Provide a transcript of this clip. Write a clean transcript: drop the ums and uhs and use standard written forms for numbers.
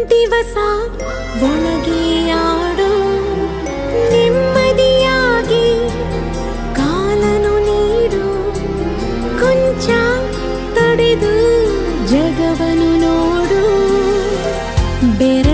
ದಿವಸ ಒಳಗೆ ಆಡು ನೆಮ್ಮದಿಯಾಗಿ ಕಾಲನು ನೀಡು ಕೊಂಚ ತಡೆದು ಜಗವನು ನೋಡು ಬೇರೆ